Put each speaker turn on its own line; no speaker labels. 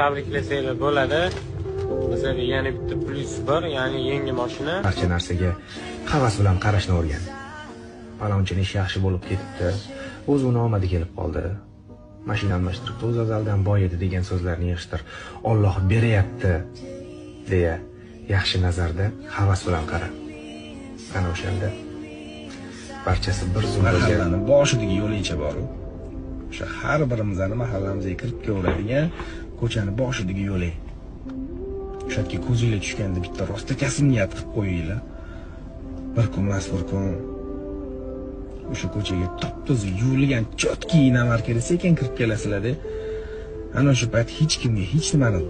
tabriklasanglar bo'ladi. Bizga yana bitta plyus bor, ya'ni yangi mashina.
Barcha narsaga havas bilan qarashni o'rgan. Palonchining ishi yaxshi bo'lib ketibdi. O'z uni omadi kelib qoldi. Mashina almashtirib, o'z azaldan boy edi degan so'zlarni yig'ishtir. Alloh beryapti deya yaxshi nazarda havas bilan qara. Ana o'shanda barchasi bir zumda
mahallaning boshidagi yo'lingcha bor-ku. O'sha har birimizning mahallamizga kirib keladigan ko'chani boshidagi yo'ling. O'sha yerga ko'zinglar tushganda bitta rostakasib niyat qilib qo'yinglar. Bir kunmas bir kun o'sha ko'chaga top-toza yuvilgan chotki inalar kelsa ekan kirib kelasizlar-da. Ana shu payt hech kimga hech nimani